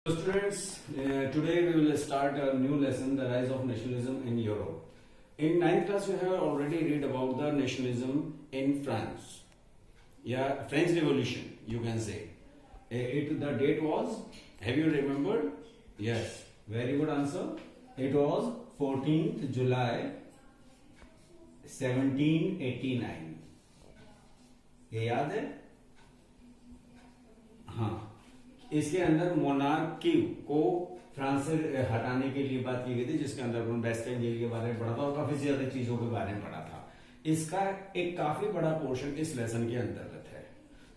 So students, today we will start a new lesson, the rise of nationalism in Europe. In 9th class, you have already read about the nationalism in France. Yeah, French Revolution, you can say. The date was, have you remembered? Yes, very good answer. It was 14th July 1789. ये याद है? हाँ, इसके अंदर monarchy को France से हटाने के लिए बात की गई थी, जिसके अंदर उन्होंने बेस्टाइन जेल के बारे में पढ़ा था और काफी ज्यादा चीजों के बारे में पढ़ा था। इसका एक काफी बड़ा पोर्शन इस लेसन के अंतर्गत है।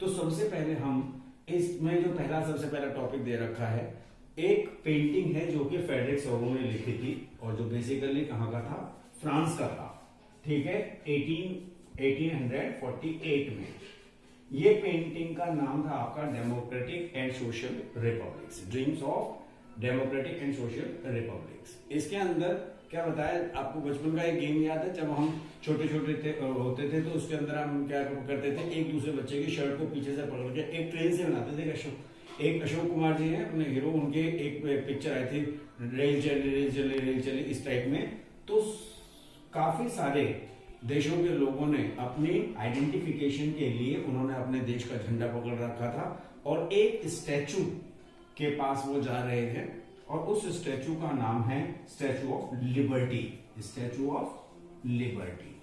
तो सबसे पहले हम इसमें जो सबसे पहला टॉपिक दे रखा है, एक पेंटिंग है जो कि फ्रेडरिक सोरो ने लिखी थी और जो बेसिकली कहाँ का था, फ्रांस का था। ठीक है, 1848 में। ये पेंटिंग का नाम था आपका democratic and social republics, dreams of democratic and social republics. इसके अंदर क्या बताया आपको, बचपन का एक गेम याद है, जब हम छोटे छोटे होते थे तो उसके अंदर हम क्या करते थे, एक दूसरे बच्चे की शर्ट को पीछे से पकड़ के एक ट्रेन से बनाते थे। एक अशोक कुमार जी हैं अपने हीरो, उनके एक पिक्चर आई थी, रेल चली रेल चली रेल चली, इस टाइप में। तो काफी सारे देशों के लोगों ने अपनी आइडेंटिफिकेशन के लिए उन्होंने अपने देश का झंडा पकड़ रखा था और एक स्टैचू के पास वो जा रहे थे और उस स्टैचू का नाम है statue of liberty, statue of liberty.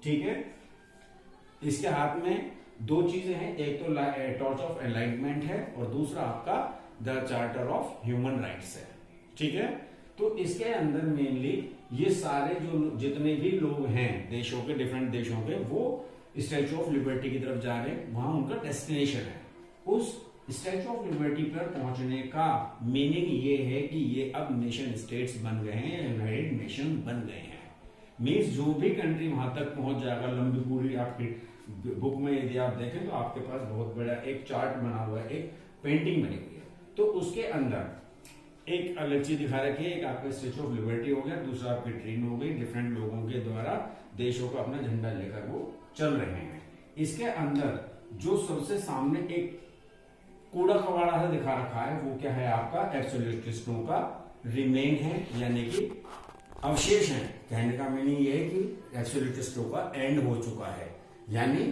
ठीक है, इसके हाथ में दो चीजें हैं, एक तो टॉर्च ऑफ एनलाइटमेंट है और दूसरा आपका the charter of human rights है। ठीक है, तो इसके अंदर मेनली ये सारे जो जितने भी लोग हैं देशों के, डिफरेंट देशों के, वो स्टैचू ऑफ लिबर्टी की तरफ जा रहे हैं, वहां उनका डेस्टिनेशन है। उस स्टैचू ऑफ लिबर्टी पर पहुंचने का मीनिंग ये है कि ये अब नेशन स्टेट्स बन गए हैं, यूनाइटेड नेशन बन गए हैं। मीन्स जो भी कंट्री वहां तक पहुंच जाएगा, लंबी पूरी आपकी बुक में यदि आप देखें तो आपके पास बहुत बड़ा एक चार्ट बना हुआ है, एक पेंटिंग बनी हुई है। तो उसके अंदर एक अलग चीज दिखा रखी है, एक आपका स्टैचू ऑफ लिबर्टी हो गया, दूसरा आपकी ट्रेन हो गई, डिफरेंट लोगों के द्वारा देशों का अपना झंडा लेकर वो चल रहे हैं। इसके अंदर जो सबसे सामने एक कूड़ा कबाड़ा सा दिखा रखा है, वो क्या है आपका एब्सोल्यूटिस्टों का रिमेन है, यानी कि अवशेष है। कहने का मीनिंग ये है कि एब्सोल्यूटिस्टों का एंड हो चुका है, यानी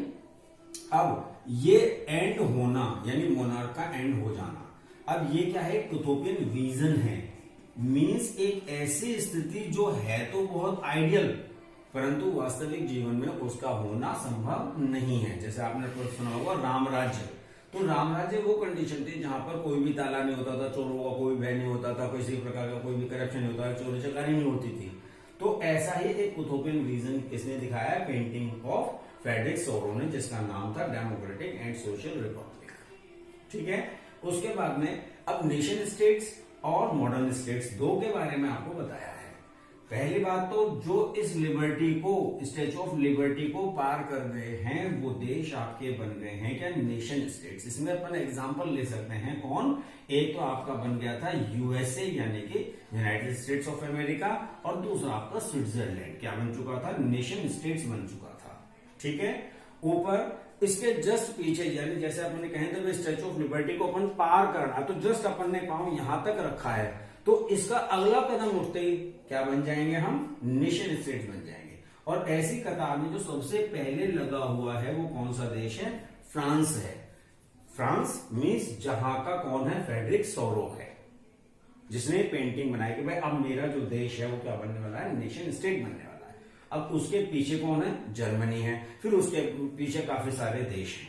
अब ये एंड होना, यानी मोनार्क का एंड हो जाना। अब ये क्या है, यूटोपियन विजन है। मींस एक ऐसी स्थिति जो है तो बहुत आइडियल, परंतु वास्तविक जीवन में उसका होना संभव नहीं है। जैसे आपने सुना होगा राम राज्य, तो राम राज्य वो कंडीशन थी जहां पर कोई भी ताला नहीं होता था, चोरों का कोई भय नहीं होता था, किसी प्रकार का कोई भी करप्शन नहीं होता था, चोरी चकारी नहीं होती थी। तो ऐसा ही एक यूटोपियन विजन किसने दिखाया है, पेंटिंग ऑफ फ्रेडरिक सोरो ने, जिसका नाम था डेमोक्रेटिक एंड सोशल रिपब्लिक। ठीक है, उसके बाद में अब नेशन स्टेट्स और मॉडर्न स्टेट्स दो के बारे में आपको बताया है। पहली बात तो जो इस लिबर्टी को, स्टैचू ऑफ लिबर्टी को पार कर गए हैं, वो देश आपके बन गए हैं क्या, नेशन स्टेट्स। इसमें अपन एग्जांपल ले सकते हैं, कौन, एक तो आपका बन गया था यूएसए यानी कि यूनाइटेड स्टेट्स ऑफ अमेरिका, और दूसरा आपका स्विट्जरलैंड क्या बन चुका था, नेशन स्टेट्स बन चुका था। ठीक है, ऊपर इसके जस्ट पीछे, यानी जैसे अपन कहें तो स्टैचू ऑफ लिबर्टी को अपन पार करना, तो जस्ट अपन ने पांव यहां तक रखा है, तो इसका अगला कदम उठते ही क्या बन जाएंगे हम, नेशन स्टेट्स बन जाएंगे। और ऐसी कतार में जो सबसे पहले लगा हुआ है वो कौन सा देश है, फ्रांस है। फ्रांस मीन्स जहां का कौन है, फ्रेडरिक सोरो है, जिसने पेंटिंग बनाई कि भाई अब मेरा जो देश है वो क्या बनने वाला है, नेशन स्टेट बनने वाला है। अब उसके पीछे कौन है, जर्मनी है, फिर उसके पीछे काफी सारे देश हैं।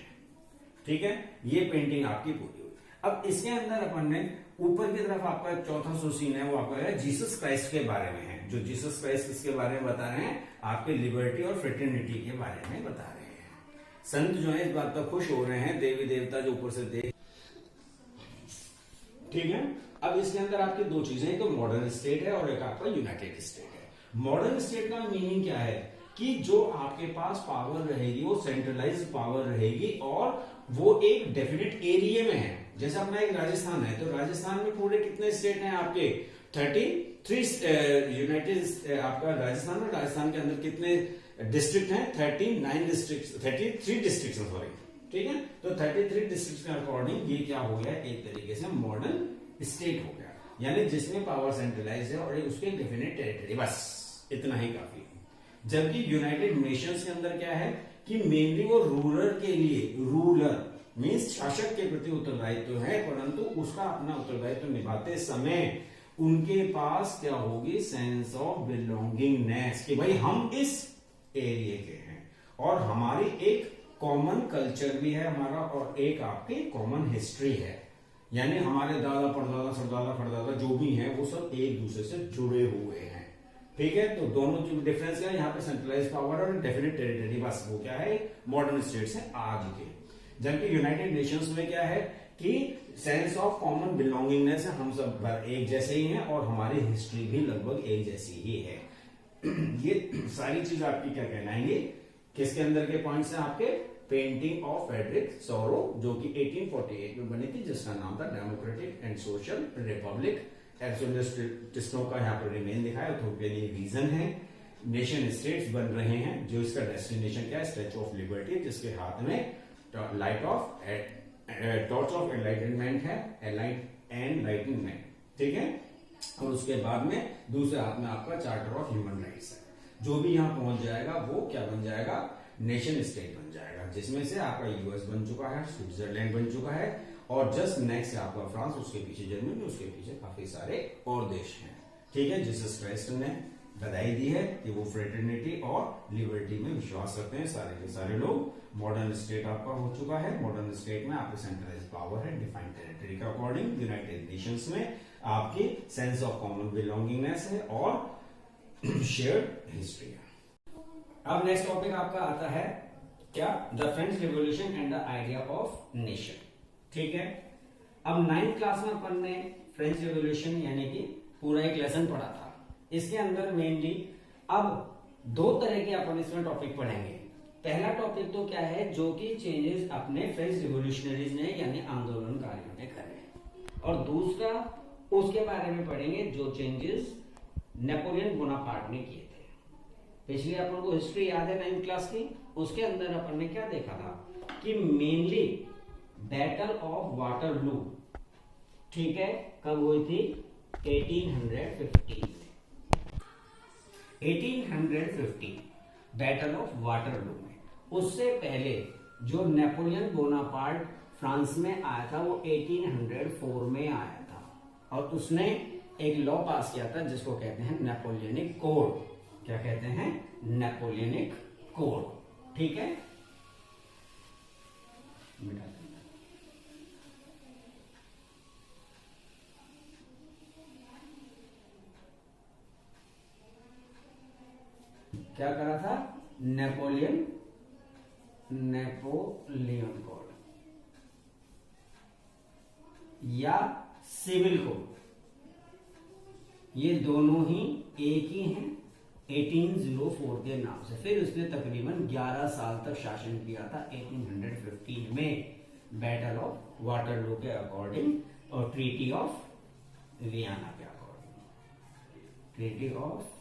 ठीक है, ये पेंटिंग आपकी पूरी हुई। अब इसके अंदर अपन ने ऊपर की तरफ आपका चौथा जो सीन है वो आपका है जीसस क्राइस्ट के बारे में है। जो जीसस क्राइस्ट किसके बारे में बता रहे हैं, आपके लिबर्टी और फ्रेटर्निटी के बारे में बता रहे हैं। संत जो है इस बात पर खुश हो रहे हैं, देवी देवता जो ऊपर से देख। ठीक है, अब इसके अंदर आपकी दो चीजें, एक तो मॉडर्न स्टेट है और एक आपका यूनाइटेड स्टेट है। मॉडर्न स्टेट का मीनिंग क्या है कि जो आपके पास पावर रहेगी वो सेंट्रलाइज्ड पावर रहेगी और वो एक डेफिनेट एरिया में है। जैसे अपना एक राजस्थान है, तो राजस्थान में पूरे कितने स्टेट हैं आपके, 33 यूनाइटेड आपका राजस्थान में, राजस्थान के अंदर कितने डिस्ट्रिक्ट हैं, 39 डिस्ट्रिक्ट, 33 डिस्ट्रिक्ट, सॉरी। ठीक है, तो 33 डिस्ट्रिक्ट के अकॉर्डिंग ये क्या हो गया, एक तरीके से मॉडर्न स्टेट हो गया, यानी जिसमें पावर सेंट्रलाइज है और उसके डेफिनेट टेरिटरी, बस इतना ही काफी है। जबकि यूनाइटेड नेशंस के अंदर क्या है कि मेनली वो रूलर के लिए, रूलर मीन्स शासक के प्रति उत्तरदायित्व है, परंतु उसका अपना उत्तरदायित्व निभाते समय उनके पास क्या होगी, सेंस ऑफ बिलोंगिंगनेस, कि भाई हम इस एरिया के हैं और हमारी एक कॉमन कल्चर भी है हमारा और एक आपकी कॉमन हिस्ट्री है, यानी हमारे दादा परदादा सरदादा फरदादा जो भी हैं वो सब एक दूसरे से जुड़े हुए हैं। ठीक है, तो दोनों जो डिफरेंस है यहाँ पे सेंट्रलाइज पावर और डेफिनेट टेरिटरी, बस वो क्या है, मॉडर्न स्टेट्स हैं आज के। जबकि यूनाइटेड नेशंस में क्या है कि सेंस ऑफ कॉमन बिलोंगिंगनेस है, हम सब एक जैसे ही हैं और हमारी हिस्ट्री भी लगभग एक जैसी ही है। ये सारी चीज आपकी क्या कहलाएंगे, किसके अंदर के पॉइंट्स हैं आपके, पेंटिंग ऑफ फ्रेडरिक सॉरो जो कि 1848 में बनी थी, जिसका नाम था डेमोक्रेटिक एंड सोशल रिपब्लिक। टिस्नो का यहाँ पर रिमेन दिखाया, यूथोपियन रीजन है, नेशन स्टेट्स बन रहे हैं, जो इसका डेस्टिनेशन क्या है, स्टैच्यू ऑफ लिबर्टी, जिसके हाथ में light of torch of enlightenment है, एनलाइटनमेंट, ठीक है। और उसके बाद में दूसरे हाथ में आपका चार्टर ऑफ ह्यूमन राइट्स है। जो भी यहां पहुंच जाएगा वो क्या बन जाएगा, नेशन स्टेट बन जाएगा, जिसमें से आपका यूएस बन चुका है, स्विट्जरलैंड बन चुका है और जस्ट नेक्स्ट है आपका फ्रांस, उसके पीछे जर्मनी, उसके पीछे काफी सारे और देश हैं। ठीक है, जीसस क्राइस्ट ने बधाई दी है कि वो फ्रेटर्निटी और लिबर्टी में विश्वास करते हैं सारे के सारे लोग। मॉडर्न स्टेट आपका हो चुका है, मॉडर्न स्टेट में आपकी सेंट्रलाइज पावर है डिफाइंड टेरिटरी के अकॉर्डिंग। यूनाइटेड नेशंस में आपकी सेंस ऑफ कॉमन बिलोंगिंगनेस है और शेयर्ड हिस्ट्री है। अब नेक्स्ट टॉपिक आपका आता है क्या, the French revolution and the idea of nation. ठीक है, अब 9th क्लास में अपन ने फ्रेंच रिवॉल्यूशन यानी कि पूरा एक लेसन पढ़ा था। इसके अंदर मेनली अब दो तरह के अपन इसमें टॉपिक पढ़ेंगे। पहला टॉपिक तो क्या है, जो कि चेंजेस अपने फ्रेंच रिवॉल्यूशनरीज ने यानी आंदोलनकारियों ने करे, और दूसरा उसके बारे में पढ़ेंगे जो चेंजेस नेपोलियन बोनापार्ट ने किए थे। पिछले अपन को हिस्ट्री याद है 9th क्लास की, उसके अंदर अपन ने क्या देखा था कि मेनली बैटल ऑफ वाटरलू, ठीक है, कब हुई थी, 1815 बैटल ऑफ वाटरलू में। उससे पहले जो नेपोलियन बोनापार्ट फ्रांस में आया था वो 1804 में आया था और उसने एक लॉ पास किया था जिसको कहते हैं नेपोलियनिक कोड। क्या कहते हैं, नेपोलियनिक कोड। ठीक है, क्या करा था, नेपोलियन कोड या सिविल कोड, ये दोनों ही एक ही हैं 1804 के नाम से। फिर उसने तकरीबन 11 साल तक शासन किया था 1815 में बैटल ऑफ वाटरलू के अकॉर्डिंग और ट्रीटी ऑफ वियना के अकॉर्डिंग, ट्रीटी ऑफ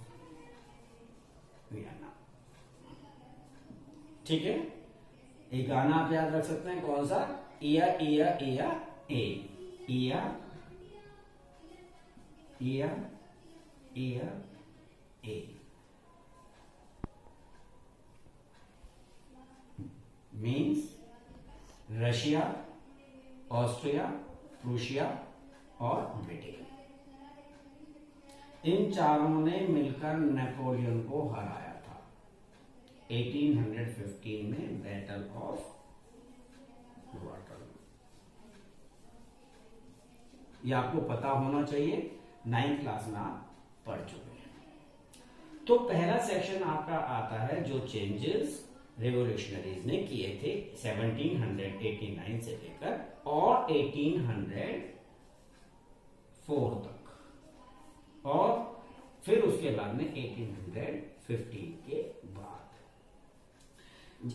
वियना। ठीक है, एक गाना आप याद रख सकते हैं, कौन सा, इया इया इया ए, इया इया इया ए, मीन्स रशिया, ऑस्ट्रिया, प्रूशिया और ब्रिटेन, इन चारों ने मिलकर नेपोलियन को हराया था 1815 में बैटल ऑफ वाटरलू। ये आपको पता होना चाहिए, 9th क्लास में आप पढ़ चुके हैं। तो पहला सेक्शन आपका आता है जो चेंजेस रेवोल्यूशनरीज ने किए थे 1789 से लेकर और 1804 तक, और फिर उसके बाद में 1815 के बाद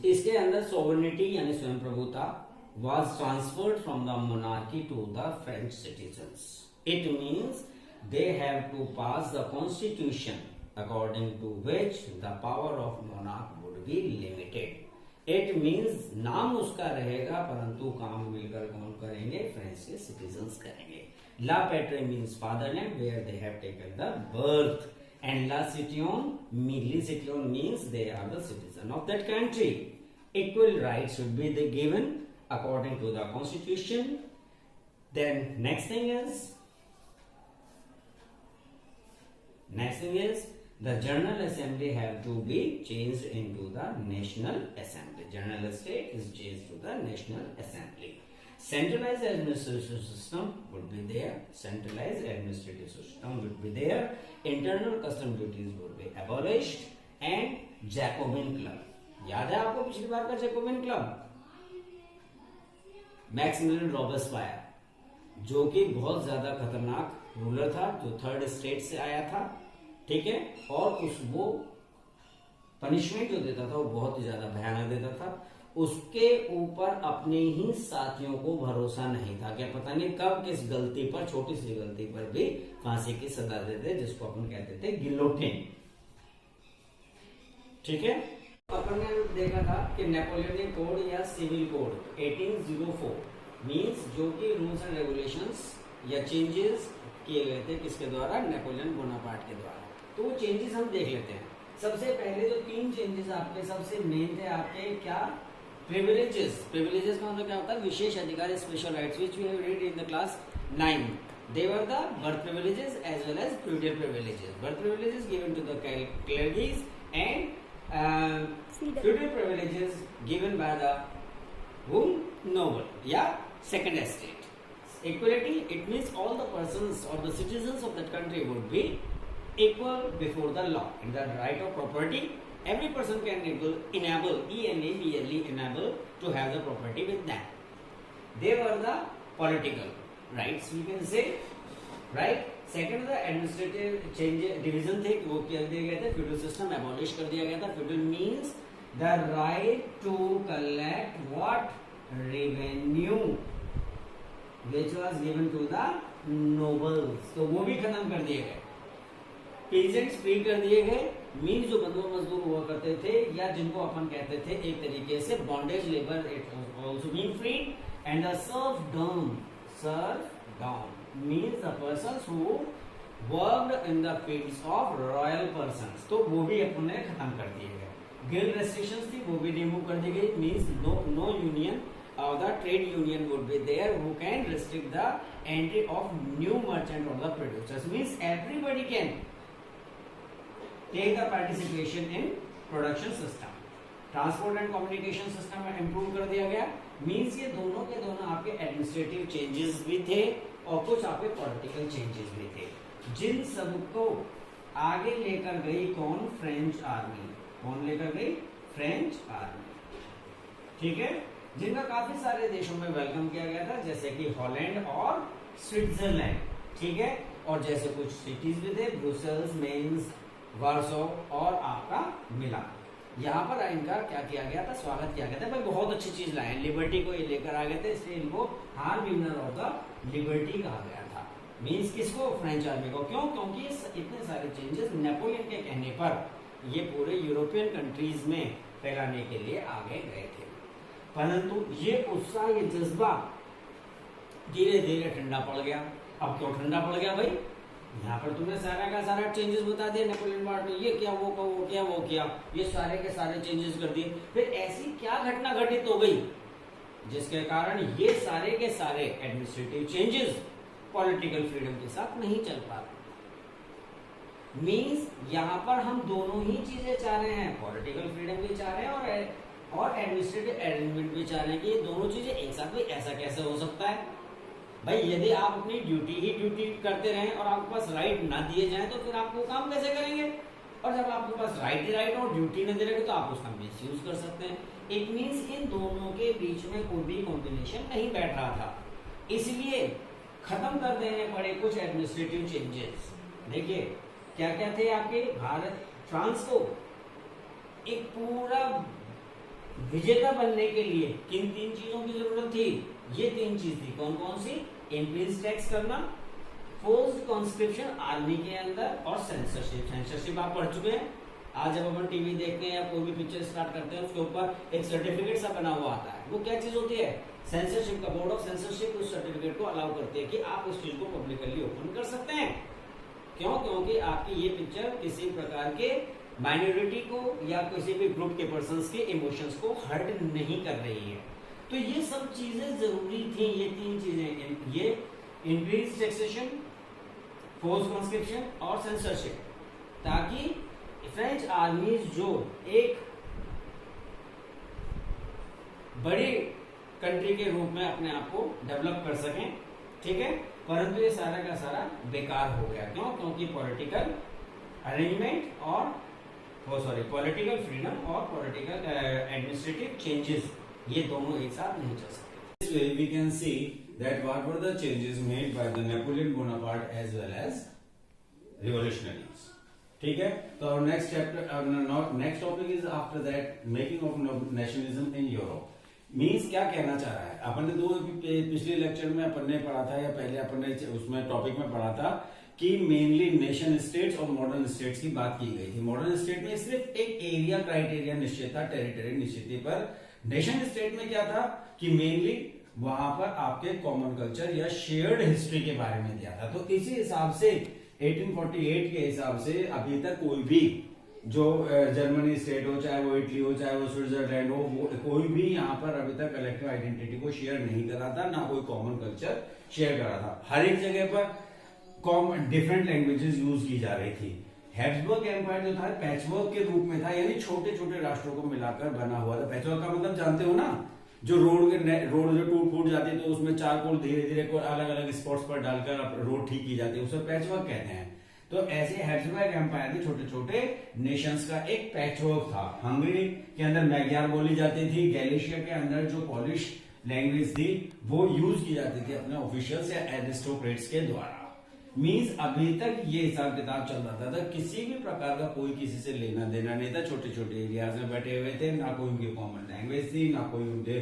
इसके अंदर सोवरेनिटी यानी स्वयं प्रभुता was transferred from the monarchy to the French citizens. It means they have to pass the constitution according to which the power of monarch would be limited. It means नाम उसका रहेगा परंतु काम मिलकर कौन करेंगे, फ्रेंच के सिटीजन्स करेंगे। La patrie means fatherland where they have taken the birth, and la citoyen means they are the citizen of that country. Equal rights should be given according to the constitution. Then next thing is the General Assembly have to be changed into the National Assembly. General State is changed to the National Assembly. Centralized administrative system would be there. Internal custom duties would be abolished, and Jacobin Club. याद है आपको पिछली बार का Jacobin club? Maximilian रॉबेस्पायर, जो कि बहुत ज्यादा खतरनाक रूलर था, जो थर्ड स्टेट से आया था, ठीक है, और वो पनिशमेंट जो देता था वो बहुत ही ज्यादा भयानक देता था। उसके ऊपर अपने ही साथियों को भरोसा नहीं था, क्या पता नहीं कब किस गलती पर, छोटी सी गलती पर भी फांसी की सजा देते, जिसको अपन कहते थे गिलोटिन। ठीक है, अपन ने देखा था कि नेपोलियन कोड या सिविल कोड 1804 मींस जो कि रूल्स एंड रेगुलेशंस या चेंजेस किए गए थे किसके द्वारा? नेपोलियन बोनापार्ट के द्वारा। तो वो चेंजेस हम देख लेते हैं। सबसे पहले जो 3 चेंजेस आपके सबसे मेन थे, आपके क्या? प्रिविलेजेस का मतलब क्या होता है? विशेष अधिकार, special rights, which we have read in the class 9। They were the birth privileges as well as feudal privileges. Birth privileges given to the clergies and feudal privileges given by the whom? Noble, yeah, second estate. Equality, it means all the persons or the citizens of that country would be equal before the law. In the right of property, every person can enable to have the property with them. They were the political rights, we can say, right? Second, the administrative change division थे, वो क्या दिया गया था? feudal system abolish कर दिया गया था। feudal means the right to collect what? revenue which was given to the nobles, तो वो भी खत्म कर दिए गए। peasants फ्री कर दिए गए, मीन्स जो बंधुआ मजदूर हुआ करते थे या जिनको अपन कहते थे एक तरीके से bondage labour, it also been free. And the serfdom means the persons who worked in the fields of royal persons, तो वो भी अपन ने खत्म कर दिए गए। गिल्ड रेस्ट्रिक्शंस थी, वो भी रिमूव कर दी गई। Means no union or the trade union would be there who can restrict the entry of new merchant or the producers. Means everybody can take the participation in production system. Transport and communication system में improve कर दिया गया। Means ये दोनों के दोनों आपके administrative changes भी थे और कुछ आपके पॉलिटिकल चेंजेस भी थे, जिन सबको आगे लेकर गई कौन? French army. कौन लेकर गई? French army. ठीक है, जिनका काफी सारे देशों में वेलकम किया गया था, जैसे कि हॉलैंड और स्विट्जरलैंड। ठीक है, और जैसे कुछ सिटीज भी थे, ब्रुसेल्स, मेन्स, वार्सो और आपका मिलान। यहाँ पर इनका क्या किया गया था? स्वागत किया गया था। भाई बहुत अच्छी चीज लाए, लिबर्टी को ये लेकर आ गए थे, इसलिए इनको हार विनर ऑफ द लिबर्टी कहा गया था। मींस किसको? फ्रेंच आर्मी को। क्यों? क्योंकि इतने सारे चेंजेस नेपोलियन के कहने पर ये पूरे यूरोपियन कंट्रीज में फैलाने के लिए आगे गए थे। परंतु ये उत्साह, ये जज्बा धीरे धीरे ठंडा पड़ गया। अब क्यों ठंडा पड़ गया भाई? यहाँ पर तुमने सारा का सारा चेंजेस बता दिए नेपोलियन वार में, ये क्या, वो क्या, वो किया, ये सारे के सारे चेंजेस कर दिए। फिर ऐसी क्या घटना घटित हो गई जिसके कारण ये सारे के सारे एडमिनिस्ट्रेटिव चेंजेस पॉलिटिकल फ्रीडम के साथ नहीं चल पा रहे? मींस यहाँ पर हम दोनों ही चीजें चाह रहे हैं, पॉलिटिकल फ्रीडम भी चाह रहे हैं और एडमिनिस्ट्रेटिव अरेंजमेंट भी चाह रहे हैं कि ये दोनों चीजें एक साथ में। ऐसा कैसे हो सकता है भाई? यदि आप अपनी ड्यूटी करते रहें और आपके पास राइट ना दिए जाएं तो फिर आप वो काम कैसे करेंगे? और जब आपके पास राइट ही राइट और ड्यूटी न दे रहे तो आप उसका मिसयूज कर सकते हैं। इट मींस इन दोनों के बीच में कोई भी कॉम्बिनेशन नहीं बैठ रहा था, इसलिए खत्म कर देने पड़े कुछ एडमिनिस्ट्रेटिव चेंजेस। देखिए क्या क्या थे आपके? भारत, फ्रांस को एक पूरा विजेता बनने के लिए किन 3 चीजों की जरूरत थी? ये 3 चीज थी। कौन कौन सी? इंक्रीज टैक्स करना, फोर्स्ड कॉन्स्क्रिप्शन आर्मी के अंदर, और सेंसरशिप आप पढ़ चुके हैं। आज जब अपन टीवी देखते हैं या कोई भी पिक्चर स्टार्ट करते हैं उसके ऊपर एक सर्टिफिकेट सा बना हुआ आता है। वो क्या चीज होती है? सेंसरशिप का बोर्ड ऑफ सेंसरशिप उस सर्टिफिकेट को अलाउ करते हैं कि आप उस चीज को पब्लिकली ओपन कर सकते हैं। क्यों? क्योंकि आपकी ये पिक्चर किसी प्रकार के माइनॉरिटी को या किसी भी ग्रुप के पर्संस के इमोशंस को हर्ट नहीं कर रही है। तो ये सब चीजें जरूरी थी, ये 3 चीजें, ये इंक्रीज टैक्सेशन, फोर्स कॉन्स्क्रिप्शन और सेंसरशिप, ताकि फ्रेंच आर्मी जो एक बड़ी कंट्री के रूप में अपने आप को डेवलप कर सकें, ठीक है। परंतु ये सारा का सारा बेकार हो गया। क्यों? क्योंकि पॉलिटिकल अरेंजमेंट और पॉलिटिकल फ्रीडम और पॉलिटिकल एडमिनिस्ट्रेटिव चेंजेस, ये दोनों एक साथ नहीं चल सकते। This way we can see that what were the changes made by the Napoleon Bonaparte as well as revolutionaries. ठीक है, तो next chapter, next topic is after that making of nationalism in Europe. Means क्या कहना चाह रहा है, अपन ने पिछले लेक्चर में अपन ने पढ़ा था, या पहले अपन ने उसमें टॉपिक में पढ़ा था कि मेनली नेशन स्टेट्स और मॉडर्न स्टेट्स की बात की गई थी। मॉडर्न स्टेट में सिर्फ एक एरिया क्राइटेरिया निश्चित था, टेरिटरी निश्चित थी, पर नेशन स्टेट में क्या था कि मेनली वहां पर आपके कॉमन कल्चर या शेयर्ड हिस्ट्री के बारे में दिया था। तो इसी हिसाब से 1848 के हिसाब से अभी तक कोई भी जो जर्मनी स्टेट हो, चाहे वो इटली हो, चाहे वो स्विट्जरलैंड हो, वो कोई भी यहाँ पर अभी तक कलेक्टिव आइडेंटिटी को शेयर नहीं कर रहा था, ना कोई कॉमन कल्चर शेयर कर रहा था। हर एक जगह पर डिफरेंट लैंग्वेजेस यूज की जा रही थी। हैब्सबर्ग एम्पायर जो था पैचवर्क के रूप में था, यानी छोटे छोटे राष्ट्रों को मिलाकर बना हुआ था। पैचवर्क का मतलब जानते हो ना, जो रोड जो टूट फूट जाती है तो उसमें चारकोल धीरे धीरे अलग अलग स्पॉट्स पर डालकर रोड ठीक की जाती है, उसे पैचवर्क कहते हैं। तो ऐसे हैब्सबर्ग एम्पायर के छोटे छोटे नेशंस का एक पैचवर्क था। हंगरी के अंदर मैग्यार बोली जाती थी, गैलिशिया के अंदर जो पॉलिश लैंग्वेज थी वो यूज की जाती थी अपने ऑफिशियल्स या एरिस्टोक्रेट्स के द्वारा। मीन्स अभी तक ये हिसाब किताब चल रहा था, किसी भी प्रकार का कोई किसी से लेना देना नहीं था। छोटे छोटे एरियाज में बैठे हुए थे, ना कोई उनकी कॉमन लैंग्वेज थी, ना कोई उनके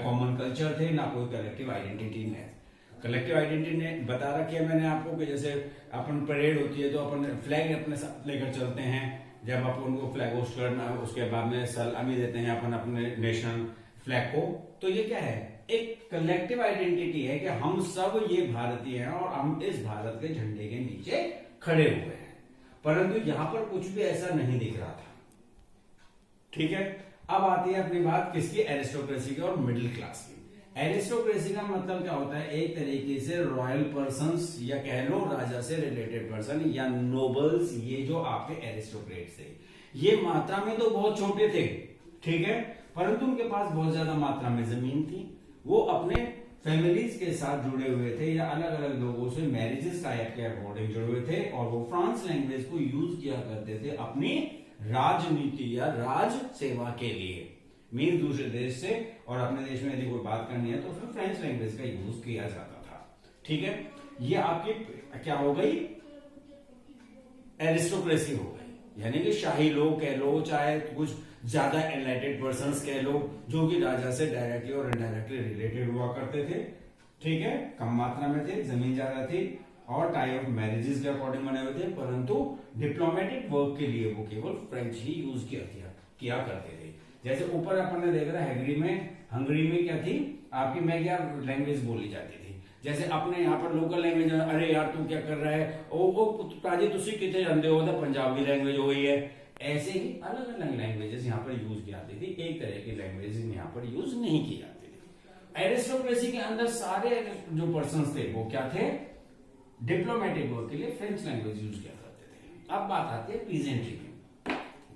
कॉमन कल्चर थे, ना कोई कलेक्टिव आइडेंटिटी ने। कलेक्टिव आइडेंटिटी ने बता रखी है मैंने आपको कि जैसे अपन परेड होती है तो अपन फ्लैग अपने साथ लेकर चलते हैं, जब अपन उनको फ्लैग होस्ट करना है उसके बाद में सलामी देते हैं अपन अपने नेशनल फ्लैग को। तो ये क्या है, एक कलेक्टिव आइडेंटिटी है कि हम सब ये भारतीय हैं और हम इस भारत के झंडे के नीचे खड़े हुए हैं। परंतु यहां पर कुछ भी ऐसा नहीं दिख रहा था। ठीक है, अब आती है अपनी बात किसकी, एरिस्टोक्रेसी की और मिडिल क्लास की। एरिस्टोक्रेसी का मतलब क्या होता है, एक तरीके से रॉयल पर्संस या कह लो राजा से रिलेटेड पर्सन या नोबल्स, ये जो आपके एरिस्टोक्रेट्स थे, ये मात्रा में तो बहुत छोटे थे, ठीक है, परंतु उनके पास बहुत ज्यादा मात्रा में जमीन थी। वो अपने फैमिलीज के साथ जुड़े हुए थे या अलग अलग लोगों से मैरिजेस टाइप के अकॉर्डिंग जुड़े हुए थे, और वो फ्रांस लैंग्वेज को यूज किया करते थे अपनी राजनीति या राज सेवा के लिए। मीन दूसरे देश से और अपने देश में यदि कोई बात करनी है तो उसमें फ्रेंच लैंग्वेज का यूज किया जाता था। ठीक है, ये आपकी क्या हो गई, एरिस्टोक्रेसी हो गई, यानी कि शाही लोग कह लो, चाहे कुछ ज्यादा एनलाइटेड पर्संस कह लो, जो कि राजा से डायरेक्टली और इनडायरेक्टली रिलेटेड हुआ करते थे। ठीक है, कम मात्रा में थे, जमीन ज्यादा थी और टाइप ऑफ मैरिजेस के अकॉर्डिंग बने हुए थे, परंतु डिप्लोमेटिक वर्क के लिए वो केवल फ्रेंच ही यूज किया करते थे। जैसे ऊपर अपन ने देख रहा है हंगरी में क्या थी, आपकी मैग्यार लैंग्वेज बोली जाती थी। जैसे अपने यहाँ पर लोकल लैंग्वेज, अरे यार तू क्या कर रहा है, ओ ताजी तुसी कितने जानते हो, तो पंजाबी लैंग्वेज हो गई है। ऐसे ही अलग अलग लैंग्वेजेस यहाँ पर यूज की जाती थी, एक तरह की लैंग्वेजेस यहाँ पर यूज नहीं की जाती थी। एरिस्टोक्रेसी के अंदर सारे जो पर्सन थे वो क्या थे, डिप्लोमेटिक वर्क के लिए फ्रेंच लैंग्वेज यूज किया करते थे। अब बात आती है पीजेंट्री की।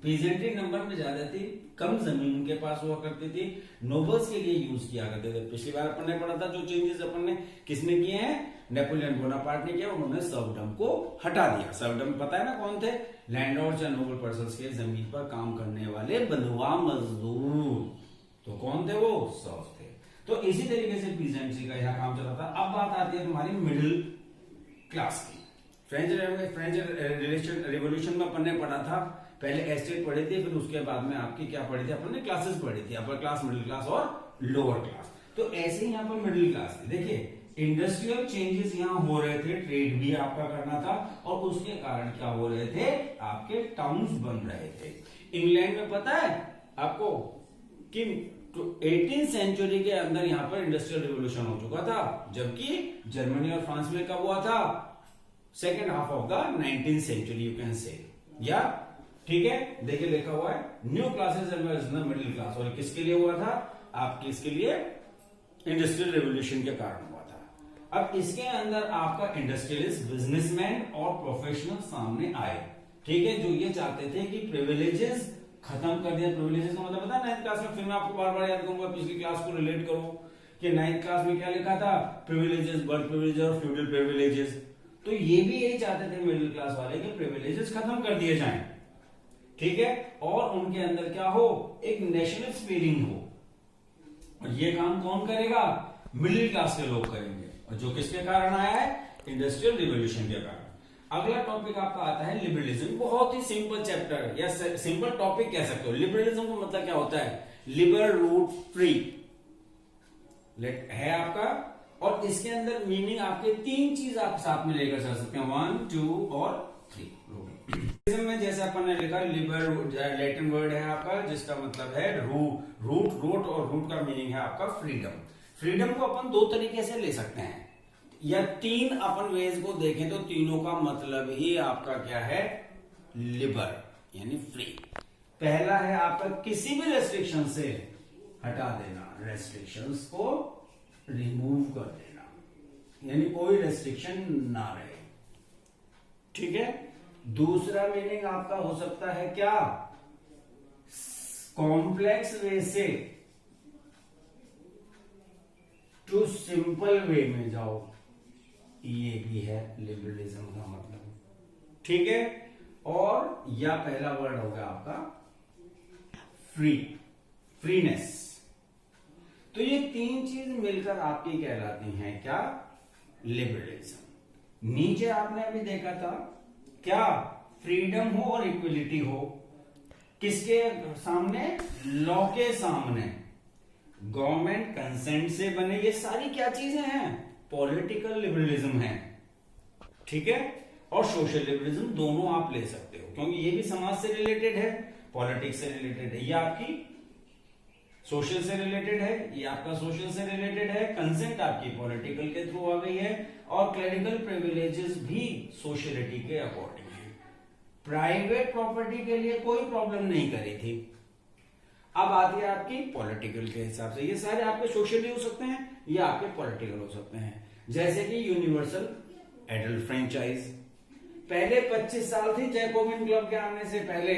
पीजेंट्री नंबर में ज्यादा थी, कम जमीन उनके पास हुआ करती थी, नोबल्स के लिए यूज किया करते थे। पिछली बार अपन ने पढ़ा था जो चेंजेस अपन ने किसने किए हैं, नेपोलियन बोनापार्ट ने किया, उन्होंने सर्वडम को हटा दिया। सर्वडम पता है ना कौन थे, लैंडलॉर्ड्स या नोबल पर्संस के जमीन पर काम करने वाले बंधुआ मजदूर। तो कौन थे वो, सर्व थे। तो इसी तरीके से पीजेंट्री का यहाँ काम चला था। अब बात आती है तुम्हारी मिडिल क्लास की। फ्रेंच रिवॉल्यूशन में अपन ने पढ़ा था, पहले एस्टेट पढ़ी थी, फिर उसके बाद में आपकी क्या पढ़ी थी, अपन ने क्लासेस पढ़ी थी, अपर क्लास, मिडिल क्लास और लोअर क्लास। तो ऐसे ही यहाँ पर मिडिल क्लास थी। देखिए इंडस्ट्रियल चेंजेस यहाँ हो रहे थे, ट्रेड भी आपका करना था, और उसके कारण क्या हो रहे थे, आपके टाउन्स बन रहे थे। इंग्लैंड में पता है आपको कि तो 18th सेंचुरी के अंदर यहां पर इंडस्ट्रियल रिवॉल्यूशन हो चुका था, जबकि जर्मनी और फ्रांस में कब हुआ था? Second half of the 19th century you can say. या ठीक है, देखिए लिखा हुआ है new classes emerge the middle class, और किसके लिए हुआ था? आपके इसके लिए इंडस्ट्रियल रिवॉल्यूशन के कारण हुआ था। अब इसके अंदर आपका इंडस्ट्रियलिस्ट, बिजनेसमैन और प्रोफेशनल सामने आए, ठीक है, जो ये चाहते थे कि प्रिविलेजेस खत्म कर दिया। प्रिविलेजेस का मतलब पता है 9th क्लास में, फिर मैं आपको बार बार याद करूंगा, पिछली क्लास को रिलेट करूं कि 9th क्लास में क्या लिखा था? प्रिविलेजेस, बर्थ प्रिविलेजेस और फ्यूडल प्रिविलेजेस। तो ये भी यही चाहते थे मिडिल क्लास वाले कि प्रिविलेजेस खत्म कर दिए जाएं, ठीक है, और उनके अंदर क्या हो? एक नेशनलिस्ट फीलिंग हो। और ये काम कौन करेगा? मिडिल क्लास के लोग करेंगे, और जो किसके कारण आया है? इंडस्ट्रियल रिवॉल्यूशन के कारण। अगला टॉपिक आपका आता है लिबरलिज्म। बहुत ही सिंपल चैप्टर है या सिंपल टॉपिक कह सकते हो। लिबरलिज्म का मतलब क्या होता है? लिबर रूट फ्री है आपका, और इसके अंदर मीनिंग आपके 3 चीज आप साथ में लेकर चल सकते हैं, 1, 2 और 3। लिबरलिज्म में जैसे अपन ने लिखा, लिबर लैटिन वर्ड है आपका जिसका मतलब है रूट, और रूट का मीनिंग है आपका फ्रीडम। फ्रीडम को अपन 2 तरीके से ले सकते हैं, या 3 अपन वेज को देखें तो तीनों का मतलब ही आपका क्या है? लिबर यानी फ्री। पहला है आपका किसी भी रेस्ट्रिक्शन से हटा देना, रेस्ट्रिक्शंस को रिमूव कर देना, यानी कोई रेस्ट्रिक्शन ना रहे, ठीक है। दूसरा मीनिंग आपका हो सकता है क्या? कॉम्प्लेक्स वे से टू सिंपल वे में जाओ, ये भी है लिबरलिज्म का मतलब, ठीक है। और या पहला वर्ड होगा आपका फ्रीनेस। तो ये 3 चीज मिलकर आपकी कहलाती हैं क्या? लिबरलिज्म। नीचे आपने अभी देखा था क्या? फ्रीडम हो और इक्वलिटी हो, किसके सामने? लॉ के सामने, गवर्नमेंट कंसेंट से बने, ये सारी क्या चीजें हैं? पॉलिटिकल लिबरलिज्म है, ठीक है। और सोशल लिबरलिज्म दोनों आप ले सकते हो, क्योंकि ये भी समाज से रिलेटेड है, पॉलिटिक्स से रिलेटेड है, ये आपकी सोशल से रिलेटेड है, ये आपका सोशल से रिलेटेड है, कंसेंट आपकी पॉलिटिकल के थ्रू आ गई है, और क्लरिकल प्रिविलेजेस भी सोशलिटी के अकॉर्डिंग है। प्राइवेट प्रॉपर्टी के लिए कोई प्रॉब्लम नहीं करी थी। अब आती है आपकी पॉलिटिकल के हिसाब से, ये सारे आपके सोशली हो सकते हैं या आपके पॉलिटिकल हो सकते हैं। जैसे कि यूनिवर्सल एडल्ट फ्रेंचाइज पहले 25 साल थी, जैकोबिन क्लब के आने से पहले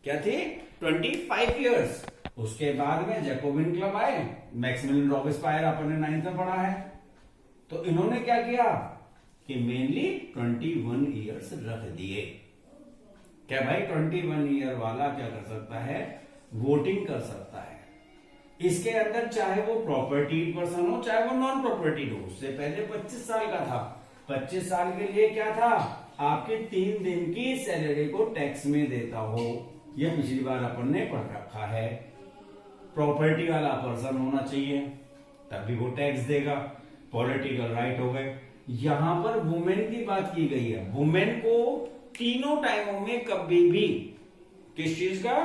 क्या थी? 25 इयर्स। उसके बाद में जैकोबिन क्लब आए, मैक्सिमिलियन रॉबिस्पायर अपन ने 9th में पढ़ा है, तो इन्होंने क्या किया कि मेनली 21 इयर्स रख दिए। क्या भाई 21 ईयर वाला क्या कर सकता है? वोटिंग कर सकता है। इसके अंदर चाहे वो प्रॉपर्टी पर्सन हो चाहे वो नॉन प्रॉपर्टी हो। उससे पहले 25 साल का था। 25 साल के लिए क्या था? आपके 3 दिन की सैलरी को टैक्स में देता हो। यह पिछली बार अपन ने पढ़ रखा है। प्रॉपर्टी वाला पर्सन होना चाहिए, तभी वो टैक्स देगा। पॉलिटिकल राइट हो गए। यहां पर वुमेन की बात की गई है। वुमेन को तीनों टाइमों में कभी भी किस चीज का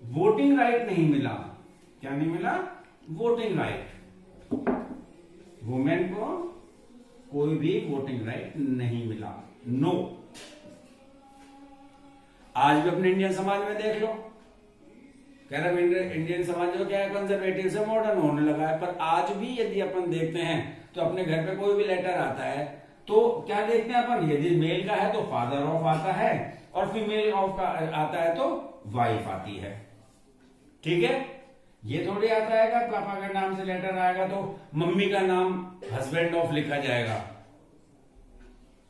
वोटिंग राइट नहीं मिला। क्या नहीं मिला? Voting right. वुमेन को कोई भी वोटिंग राइट नहीं मिला। नो। आज भी अपने इंडियन समाज में देख लो, कह रहे इंडियन समाज जो क्या है कंजर्वेटिव से मॉडर्न होने लगा है। पर आज भी यदि अपन देखते हैं तो अपने घर पे कोई भी लेटर आता है तो क्या देखते हैं अपन? यदि मेल का है तो फादर ऑफ आता है, और फीमेल ऑफ का आता है तो वाइफ आती है। ठीक है, ये थोड़ी आता है कि पापा के नाम से लेटर आएगा तो मम्मी का नाम हस्बैंड ऑफ लिखा जाएगा।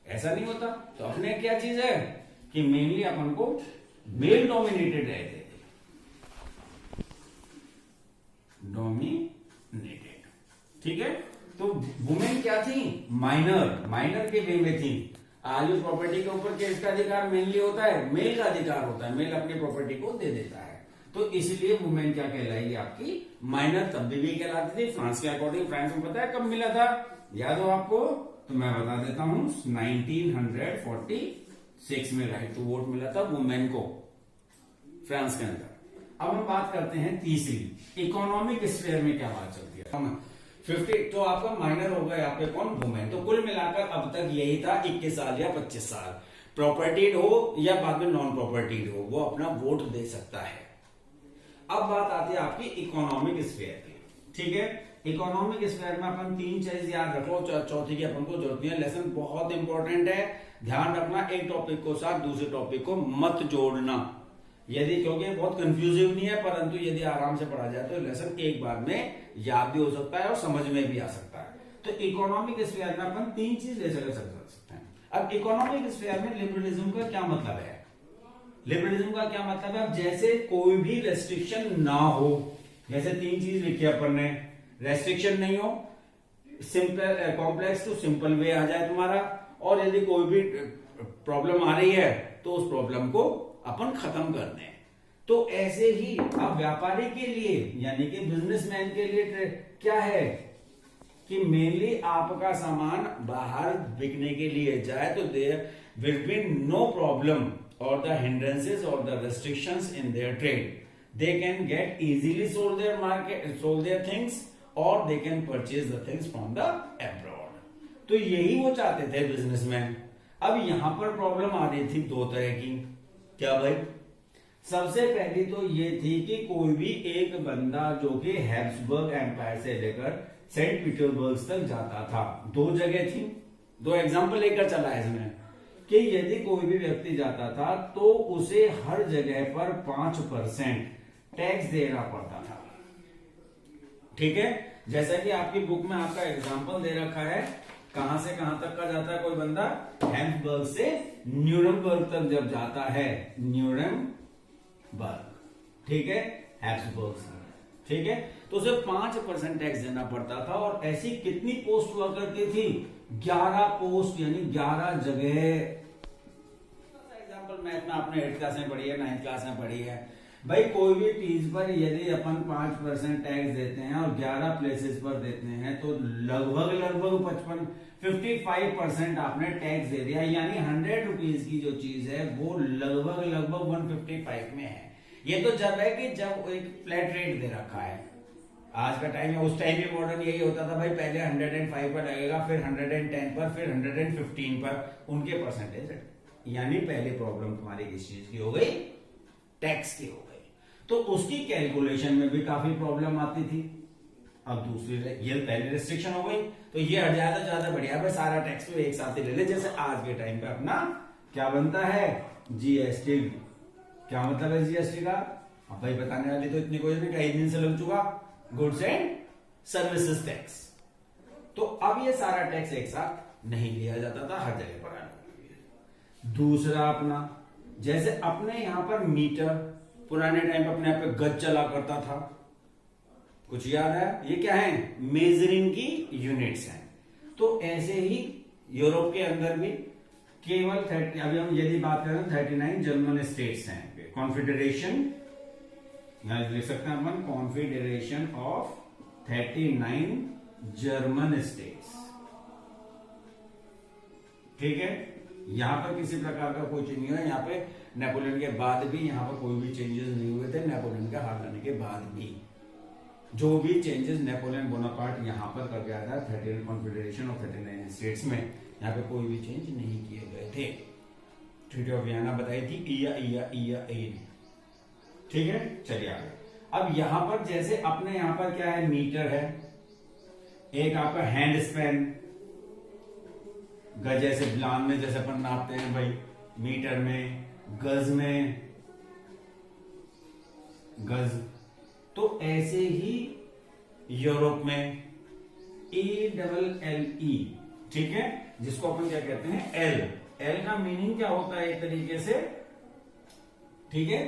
ऐसा नहीं होता। तो अपने क्या चीज है कि मेनली अपन को मेल डोमिनेटेड रहते थे। डोमिनेटेड, ठीक है। तो वुमेन क्या थी? माइनर के वे में थी। आज प्रॉपर्टी के ऊपर किसका अधिकार मेनली होता है? मेल का अधिकार होता है। मेल अपनी प्रॉपर्टी को दे देता है। तो इसलिए वुमेन क्या कहलाएगी आपकी? माइनर। तब भी कहलाती थी। फ्रांस के अकॉर्डिंग, फ्रांस में पता है कब मिला था? याद हो आपको? तो मैं बता देता हूं, 1946 में राइट टू वोट मिला था वुमेन को फ्रांस के अंदर। अब हम बात करते हैं तीसरी, इकोनॉमिक स्फीयर में क्या बात चलती है। हम 50 तो आपका माइनर होगा यहाँ पे कौन, वुमेन। तो कुल मिलाकर अब तक यही था 21 साल या 25 साल, प्रॉपर्टीड हो या बाद में नॉन प्रॉपर्टीड हो, वो अपना वोट दे सकता है। अब बात आती है आपकी इकोनॉमिक स्फीयर की, ठीक है। इकोनॉमिक स्फीयर में अपन 3 चीज याद रखो, चौथी की अपन को जरूरत नहीं है। लेसन बहुत इंपॉर्टेंट है, ध्यान रखना, एक टॉपिक को साथ दूसरे टॉपिक को मत जोड़ना, यदि क्योंकि बहुत कंफ्यूजिव नहीं है, परंतु यदि आराम से पढ़ा जाए तो लेसन एक बार में याद भी हो सकता है और समझ में भी आ सकता है। तो इकोनॉमिक स्फीयर में अपन 3 चीज ले सकते हैं। अब इकोनॉमिक स्फीयर में लिबरलिज्म का क्या मतलब है, लिबरलिज्म का क्या मतलब है, अब जैसे कोई भी रेस्ट्रिक्शन ना हो, जैसे 3 चीज लिखी अपन ने, रेस्ट्रिक्शन नहीं हो, simple complex to simple way आ जाए तुम्हारा, और यदि कोई भी प्रॉब्लम आ रही है तो उस प्रॉब्लम को अपन खत्म कर दें। तो ऐसे ही अब व्यापारी के लिए यानी कि बिजनेसमैन के लिए क्या है कि मेनली आपका सामान बाहर बिकने के लिए जाए तो there will be no problem और द हिंड्रेंसेस और the restrictions in their trade, they can get easily sold their market, sold their things, और they can purchase the things from the abroad. तो यही वो चाहते थे बिजनेसमैन। अब यहां पर प्रॉब्लम आ रही थी 2 तरह की, क्या भाई, सबसे पहली तो ये थी कि कोई भी एक बंदा जो कि हैब्सबर्ग एम्पायर से लेकर सेंट पीटर्सबर्ग तक जाता था, 2 जगह थी, 2 एग्जांपल लेकर चला है इसमें, कि यदि कोई भी व्यक्ति जाता था तो उसे हर जगह पर 5% टैक्स देना पड़ता था, ठीक है। जैसा कि आपकी बुक में आपका एग्जांपल दे रखा है, कहां से कहां तक का जाता है कोई बंदा, हैम्बर्ग से न्यूरमबर्ग तक जब जाता है, न्यूरमबर्ग, ठीक है, हैब्सबर्ग से, ठीक है, तो उसे 5% टैक्स देना पड़ता था। और ऐसी कितनी पोस्ट हुआ करती थी, 11 पोस्ट, यानी 11 जगह। एग्जाम्पल मैथ में आपने 8th क्लास में पढ़ी है, 9th क्लास में पढ़ी है भाई, कोई भी चीज पर यदि अपन 5% टैक्स देते हैं और 11 प्लेसेस पर देते हैं तो लगभग 55% आपने टैक्स दे दिया, यानी 100 रुपीज की जो चीज है वो लगभग 155 में है। ये तो जब है कि जब एक फ्लैट रेट दे रखा है, आज का टाइम है, उस टाइम भी मॉडल यही होता था भाई, पहले 105 पर लगेगा, फिर 110 पर, फिर 115 पर उनके परसेंटेज, यानी पहले प्रॉब्लम तुम्हारी किस चीज की हो गई, टैक्स की हो गई। तो उसकी कैलकुलेशन में भी काफी प्रॉब्लम आती थी। अब दूसरी, ये पहले रिस्ट्रिक्शन हो गई तो ये हट जाए तो ज्यादा बढ़िया, भाई सारा टैक्स को एक साथ ही ले ले। जैसे आज के टाइम पे अपना क्या बनता है, जीएसटी। क्या मतलब है जीएसटी का, अब भाई बताने वाली तो इतनी कोई नहीं, कई दिन से लग चुका, गुड्स एंड सर्विसेज टैक्स। तो अब ये सारा टैक्स एक साथ नहीं लिया जाता था, हर जगह पर। दूसरा अपना, जैसे अपने यहां पर मीटर, पुराने टाइम पे अपने यहाँ पे गज चला करता था, कुछ याद है, ये क्या है, मेजरिंग की यूनिट्स हैं। तो ऐसे ही यूरोप के अंदर भी केवल 30, अभी हम यदि बात करें 39 जर्मन स्टेट्स हैं, कॉन्फेडरेशन, यहां लिख सकते हैं अपन, कॉन्फेडरेशन ऑफ 39 जर्मन स्टेट्स, ठीक है। यहां पर किसी प्रकार का कोई चेंज नहीं हुआ, यहाँ पे नेपोलियन के बाद भी यहाँ पर कोई भी चेंजेस नहीं हुए थे, नेपोलियन का हार जाने के बाद भी जो भी चेंजेस नेपोलियन बोनापार्ट यहाँ पर कर गया था 39 कॉन्फेडरेशन ऑफ 39 स्टेट्स में, यहाँ पे कोई भी चेंज नहीं किए गए थे। ट्रीटी ऑफ वियना बताई थी, ठीक है। चलिए आगे, अब यहां पर जैसे अपने यहां पर क्या है, मीटर है, एक आपका हैंड स्पैन, गज जैसे ब्लान में जैसे अपन नापते हैं भाई, मीटर में, गज में गज, तो ऐसे ही यूरोप में ELLE, ठीक है, जिसको अपन क्या कहते हैं, एल का मीनिंग क्या होता है एक तरीके से, ठीक है,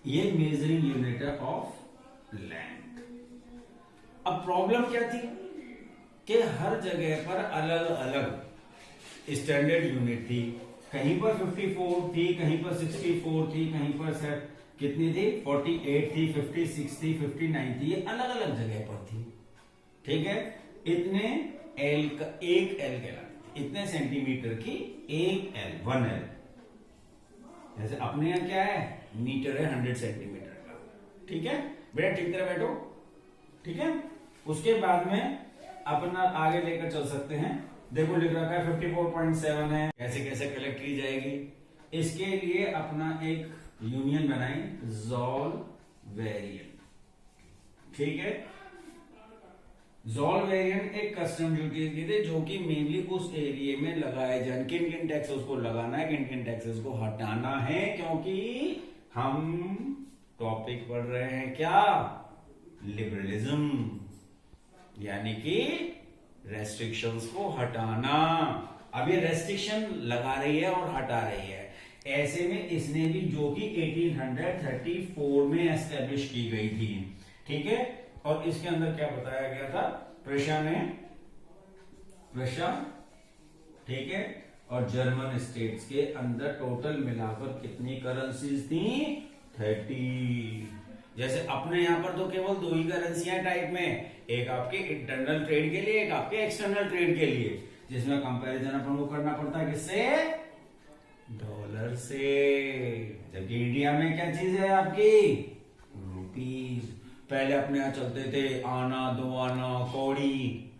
ये मेजरिंग यूनिट ऑफ लैंड। अब प्रॉब्लम क्या थी कि हर जगह पर अलग अलग स्टैंडर्ड यूनिट थी, कहीं पर 54 थी, कहीं पर 64 थी, कहीं पर कितनी थी, 48 थी, 56 थी, 59 थी, ये अलग अलग जगह पर थी, ठीक है। इतने एल का, एक एल कहलाती थी, इतने सेंटीमीटर की एक एल, 1 एल। जैसे अपने यहां क्या है, मीटर है 100 सेंटीमीटर का, ठीक है बेटा, ठीक तरह बैठो, ठीक है। उसके बाद में अपना आगे लेकर चल सकते हैं। देखो लिख रखा है 54.7 है, कैसे कैसे कलेक्ट की जाएगी। इसके लिए अपना एक यूनियन बनाई, ज़ोलवेरियन, ठीक है। ज़ोलवेरियन एक कस्टम ड्यूटीज की थी जो कि मेनली उस एरिया में लगाए जाए, किन किन टैक्सेस को लगाना है, किन किन टैक्सेस को हटाना है, क्योंकि हम टॉपिक पढ़ रहे हैं क्या, लिबरलिज्म, यानी कि रेस्ट्रिक्शंस को हटाना। अब ये रेस्ट्रिक्शन लगा रही है और हटा रही है। ऐसे में इसने भी, जो कि 1834 में एस्टेब्लिश की गई थी, ठीक है। और इसके अंदर क्या बताया गया था, प्रशा, ठीक है, और जर्मन स्टेट्स के अंदर टोटल मिलाकर कितनी करेंसीज थी, 30। जैसे अपने यहां पर तो केवल 2 ही करेंसियां टाइप में, एक आपके इंटरनल ट्रेड के लिए, एक आपके एक्सटर्नल ट्रेड के लिए, जिसमें कंपैरिजन अपन को करना पड़ता है किससे, डॉलर से। जबकि इंडिया में क्या चीज है आपकी, रुपीज। पहले अपने यहां चलते थे आना, 2 आना, कौड़ी,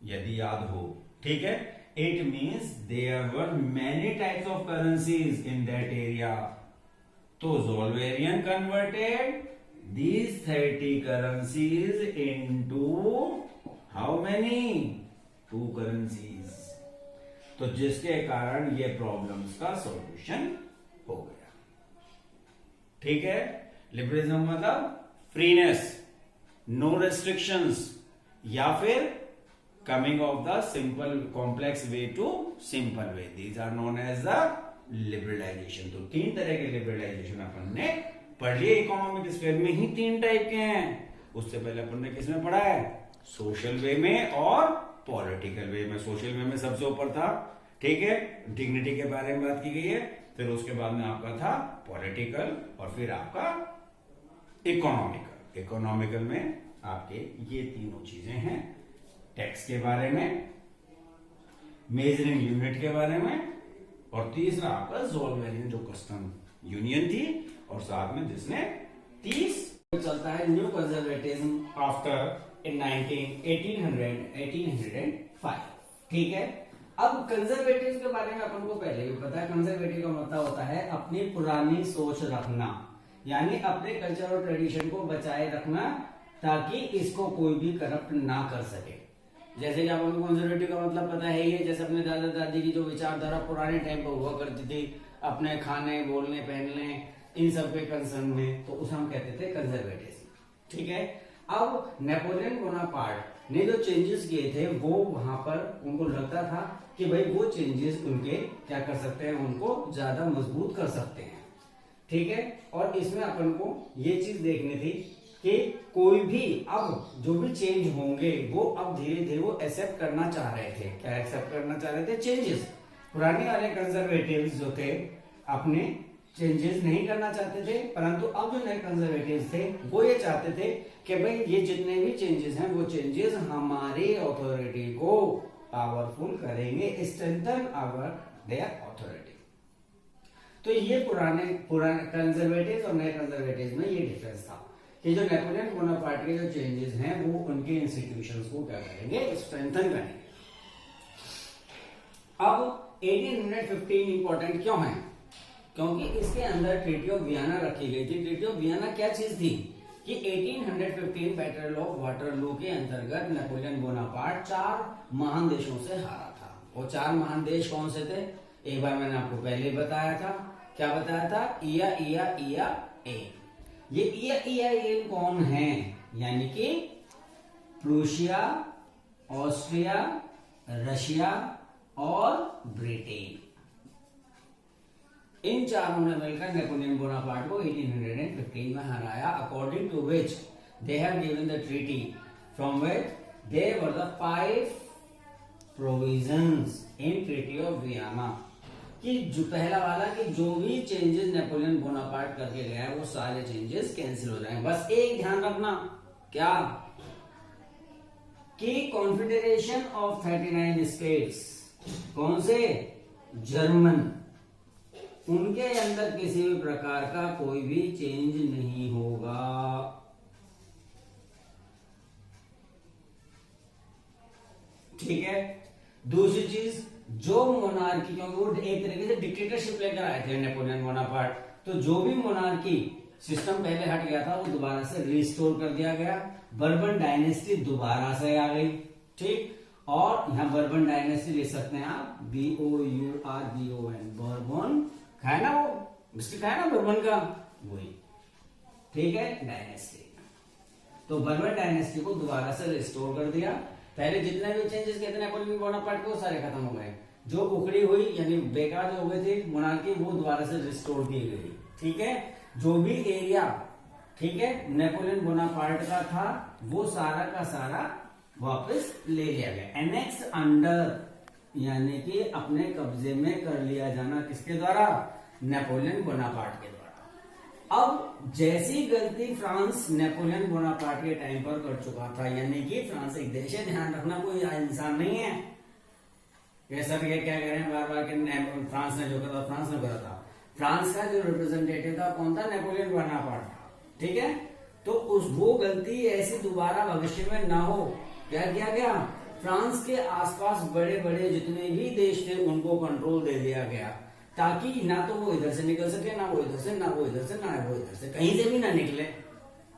यदि याद हो, ठीक है। It means there were many types of currencies in that area. तो Zollverein converted these 30 currencies into how many, 2 currencies। तो जिसके कारण ये प्रॉब्लम्स का सॉल्यूशन हो गया, ठीक है। लिबरलिज्म मतलब फ्रीनेस, नो रेस्ट्रिक्शंस, या फिर coming of the simple complex way to simple way, these are known as the liberalisation. तो 3 तरह के लिबरलाइजेशन अपन ने पढ़ लिए। इकोनॉमिक स्फीयर में ही 3 टाइप के हैं। उससे पहले अपन ने किसमें पढ़ा है, सोशल वे में और पॉलिटिकल वे में। सोशल वे में सबसे ऊपर था, ठीक है, डिग्निटी के बारे में बात की गई है। फिर उसके बाद में आपका था पॉलिटिकल, और फिर आपका इकोनॉमिकल। इकोनॉमिकल में आपके ये तीनों चीजें हैं, टैक्स के बारे में, मेजरिंग यूनिट के बारे में, और तीसरा आपका ज़ोलवेरियन जो कस्टम यूनियन थी, और साथ में जिसने 30 चलता है न्यू कंजर्वेटिज्म आफ्टर इन 1805, ठीक है। अब कंजर्वेटिव के बारे में अपन को पहले भी पता है। कंजर्वेटिव का मतलब होता है अपनी पुरानी सोच रखना, यानी अपने कल्चर और ट्रेडिशन को बचाए रखना, ताकि इसको कोई भी करप्ट ना कर सके। जैसे कि अपन को कंजर्वेटिव का मतलब पता है ही है, जैसे अपने दादा दादी की जो विचारधारा पुराने टाइम पर हुआ करती थी, अपने खाने, बोलने, पहनने, इन सब के कंसर्न में, तो उसे हम कहते थे कंजर्वेटिज्म, ठीक है। अब नेपोलियन बोनापार्ट ने जो चेंजेस किए थे, वो वहां पर उनको लगता था कि भाई वो चेंजेस उनके क्या कर सकते हैं, उनको ज्यादा मजबूत कर सकते हैं, ठीक है। और इसमें अपन को ये चीज देखनी थी कि कोई भी अब जो भी चेंज होंगे, वो अब धीरे धीरे वो एक्सेप्ट करना चाह रहे थे। क्या एक्सेप्ट करना चाह रहे थे, चेंजेस। पुराने वाले कंजर्वेटिव्स जो थे अपने चेंजेस नहीं करना चाहते थे, परंतु अब जो नए कंजर्वेटिव्स थे वो ये चाहते थे कि भाई ये जितने भी चेंजेस हैं, वो चेंजेस हमारी अथॉरिटी को पावरफुल करेंगे, स्ट्रेंथन आवर देयर अथॉरिटी। तो ये पुराने कंजर्वेटिव्स और नए कंजर्वेटिव्स में ये डिफरेंस था कि जो नेपोलियन बोनापार्ट के जो चेंजेस हैं, वो उनके इंस्टीट्यूशंस को क्या करेंगे, स्ट्रेंथन करेंगे। अब 1815 इंपॉर्टेंट क्यों है, क्योंकि इसके अंदर ट्रीटी ऑफ वियना रखी गई थी। ट्रीटी ऑफ वियना क्या चीज थी कि 1815 बैटल ऑफ वाटरलू के अंतर्गत नेपोलियन बोनापार्ट 4 महान देशों से हारा था। वो 4 महान देश कौन से थे, एक बार मैंने आपको पहले बताया था। क्या बताया था, इया ए। ये इया ए कौन है, यानी कि प्रूशिया, ऑस्ट्रिया, रशिया और ब्रिटेन। इन चारों ने मिलकर नेपोलियन बोनापार्ट को 1815 में हराया, according to which they have given the treaty from which they were the 5 provisions in treaty of Vienna. कि जो पहला वाला कि जो भी चेंजेस नेपोलियन बोनापार्ट करके गया है, वो सारे चेंजेस कैंसिल हो जाएंगे। बस एक ध्यान रखना, क्या कि कॉन्फेडरेशन ऑफ 39 स्टेट्स, कौन से, जर्मन, उनके अंदर किसी भी प्रकार का कोई भी चेंज नहीं होगा। ठीक है। दूसरी चीज, जो मोनार्की, क्योंकि वो एक तरीके से डिक्टेटरशिप लेकर आए थे नेपोलियन बोनापार्ट, तो जो भी मोनार्की सिस्टम पहले हट गया था वो दोबारा से रिस्टोर कर दिया गया। बर्बन डायनेस्टी दोबारा से आ गई। ठीक, और यहाँ बर्बन डायनेस्टी ले सकते हैं आप, BOURBON, बर्बन है ना, वो मिस्टेक है ना बर्बन का, वही। ठीक है, डायनेस्टी। तो बर्बन डायनेस्टी को दोबारा से रिस्टोर कर दिया। पहले जितने भी चेंजेस किए थे नेपोलियन बोनापार्ट के वो सारे खत्म हो गए। जो उखड़ी हुई यानी बेकार जो हो गई थी मोनार्की, वो दोबारा से रिस्टोर की गई। ठीक है, जो भी एरिया, ठीक है, नेपोलियन बोनापार्ट का था वो सारा का सारा वापस ले लिया गया। एनेक्स अंडर, यानी कि अपने कब्जे में कर लिया जाना, किसके द्वारा? नेपोलियन बोनापार्ट के द्वारा। अब जैसी गलती फ्रांस नेपोलियन बोनापार्ट के टाइम पर कर चुका था, यानी कि फ्रांस एक देश है, ध्यान रखना कोई इंसान नहीं है। ये सब ये क्या कह रहे हैं बार बार कि फ्रांस ने जो करा, फ्रांस ने करा था। फ्रांस का जो रिप्रेजेंटेटिव था कौन था? नेपोलियन बोनापार्ट था। ठीक है, तो वो गलती ऐसी दोबारा भविष्य में ना हो, क्या किया गया? फ्रांस के आसपास बड़े बड़े जितने भी देश थे उनको कंट्रोल दे दिया गया, ताकि ना तो वो इधर से निकल सके, ना वो इधर से, ना वो इधर से, ना वो इधर से, कहीं से भी ना निकले।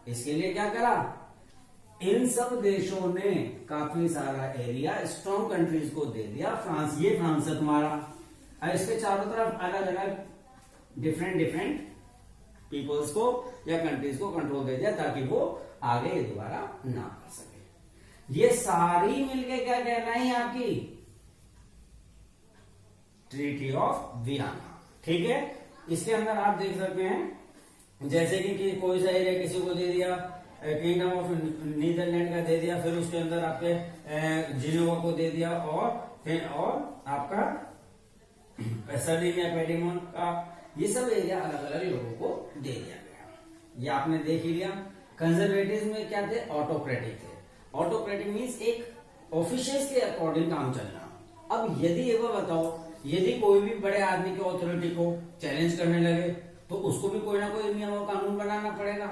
इसके लिए क्या करा? इन सब देशों ने काफी सारा एरिया स्ट्रॉन्ग कंट्रीज को दे दिया। फ्रांस, ये फ्रांस है तुम्हारा, और इसके चारों तरफ अलग अलग डिफरेंट पीपल्स को या कंट्रीज को कंट्रोल दे दिया, ताकि वो आगे दोबारा ना कर सके। ये सारी मिलके क्या कहलाई आपकी? Treaty of Vienna. ठीक है, इसके अंदर आप देख सकते हैं जैसे कि कोई सा एरिया किसी को दे दिया, किंगडम ऑफ नीदरलैंड का दे दिया, फिर उसके अंदर आपके जिनोवा को दे दिया, और आपका सर्डिनिया, पेडिमोन का, ये सब एरिया अलग अलग लोगों को दे दिया गया। ये आपने देख ही लिया। कंजर्वेटिव में क्या थे? ऑटोक्रेटिक थे। ऑटोक्रेटिक मीन्स एक ऑफिशियल्स के अकॉर्डिंग काम चलना। अब यदि ये बताओ, यदि कोई भी बड़े आदमी की ऑथोरिटी को चैलेंज करने लगे तो उसको भी कोई ना कोई नियम और कानून बनाना पड़ेगा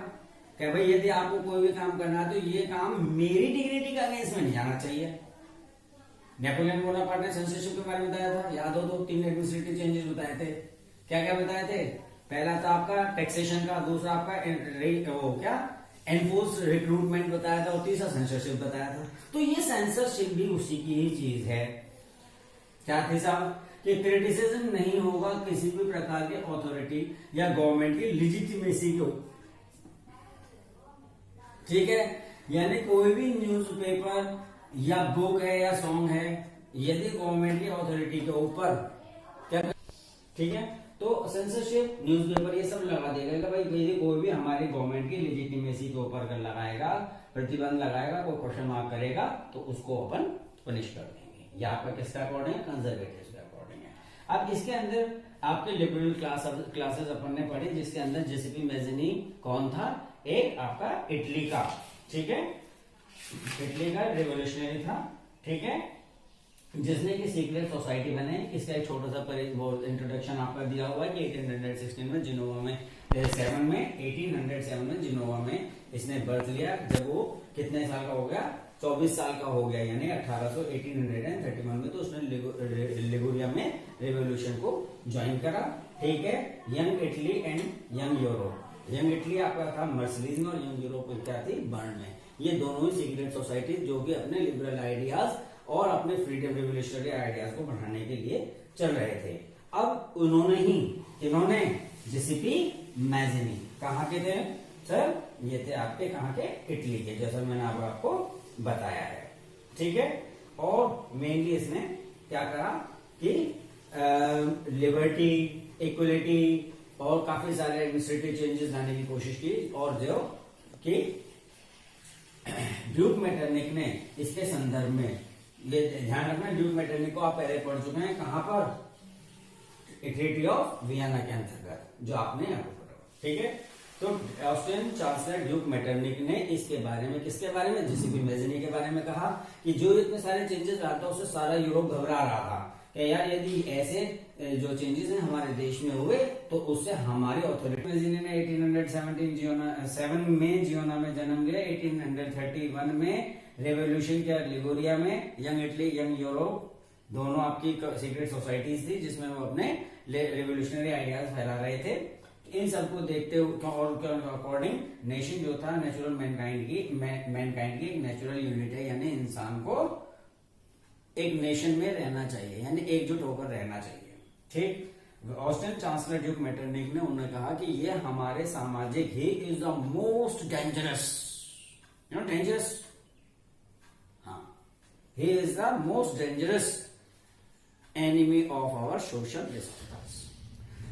कि भाई यदि आपको कोई भी काम करना है तो ये काम मेरी डिग्निटी का अगेंस्ट में नहीं जाना चाहिए। नेपोलियन बोनापार्ट ने सेंसरशिप के बारे में बताया था, याद हो तो 3 एडमिनिस्ट्रेटिव चेंजेस बताए थे। क्या क्या बताए थे? पहला था आपका टैक्सेशन का, दूसरा आपका वो क्या एनफोर्स रिक्रूटमेंट बताया था, और तीसरा सेंसरशिप बताया था। तो ये सेंसरशिप भी उसी की ही चीज है। क्या थी साहब? कि क्रिटिसिज्म नहीं होगा किसी भी प्रकार के अथॉरिटी या गवर्नमेंट की लिजिटिमेसी को। ठीक है, यानी कोई भी न्यूज़पेपर या बुक है या सॉन्ग है, यदि गवर्नमेंट की अथॉरिटी के ऊपर क्या, ठीक है, तो सेंसरशिप, न्यूज़पेपर, ये सब लगा देगा कि भाई यदि कोई भी हमारी गवर्नमेंट की लेजिटिमेसी के ऊपर कर लगाएगा, प्रतिबंध लगाएगा, कोई क्वेश्चन मार्क करेगा, तो उसको अपन पनिश कर देंगे। यह आपका किसका अकॉर्डिंग है? कंजर्वेटिव का अकॉर्डिंग है। अब इसके अंदर आपके लिबरल क्लासेस अपन ने पढ़ी, जिसके अंदर जेसीपी मैज़नी कौन था? एक आपका इटली का, ठीक है, इटली का रिवोल्यूशनरी था। ठीक है, जिसने की सीक्रेट सोसाइटी बने। इसका एक छोटा सा इंट्रोडक्शन आपका दिया हुआ है कि 1816 में जिनोवा में 1807 में जिनोवा में इसने बर्थ लिया। जब वो कितने साल का हो गया? 24 साल का हो गया, यानी 1831 में तो उसने लिगुरिया में रेवोल्यूशन को ज्वाइन करा। ठीक है, young Italy and young Europe. Young Italy आपका था मर्सलीज में, और यंग यूरोप क्या थी? बर्न में। ये दोनों ही सीक्रेट सोसाइटी जो कि अपने लिबरल आइडियाज और अपने फ्रीडम रिवोल्यूशनरी आइडियाज को बढ़ाने के लिए चल रहे थे। अब इन्होंने जेसीपी मैज़नी कहाँ के थे सर? ये थे आपके कहाँ के? इटली के, जैसा मैंने आपको बताया है। ठीक है, और मेनली इसने क्या कहा कि लिबर्टी, इक्वलिटी और काफी सारे एडमिनिस्ट्रेटिव चेंजेस लाने की कोशिश की, और जो कि ड्यूक मेटरनिक ने इसके संदर्भ में, ये ध्यान रखना, ड्यूक मेटरनिक को आप पहले पढ़ चुके हैं, कहां पर? ट्रीटी ऑफ वियना के अंतर्गत, जो आपने यहाँ पर पढ़ा। ठीक है, तो ऑस्ट्रियन चांसलर ड्यूक मेटरनिक ने इसके बारे में, किसके बारे में? जेसीपी मैज़नी के बारे में कहा कि जो इतने सारे चेंजेस लाता उससे सारा यूरोप घबरा रहा था कि यार यदि ऐसे जो चेंजेस हैं हमारे देश में हुए तो उससे हमारी अथॉरिटी जिन्होंने 1817 में जियोना में जन्म लिया, 1831 में रेवोल्यूशन किया लिगोरिया में, यंग इटली यंग यूरोप दोनों आपकी सीक्रेट सोसाइटीज थी जिसमें वो अपने रेवोल्यूशनरी आइडियाज फैला रहे थे। इन सबको देखते हुए और अकॉर्डिंग नेशन जो था नेचुरल मैनकाइंड की एक नेचुरल यूनिट है, यानी इंसान को एक नेशन में रहना चाहिए, यानी एकजुट होकर रहना चाहिए। ठीक, ऑस्ट्रियन चांसलर ड्यूक मेटरनिक ने उन्होंने कहा कि ये हमारे सामाजिक he is the most dangerous, dangerous, हाँ, he is the most dangerous enemy of our social status.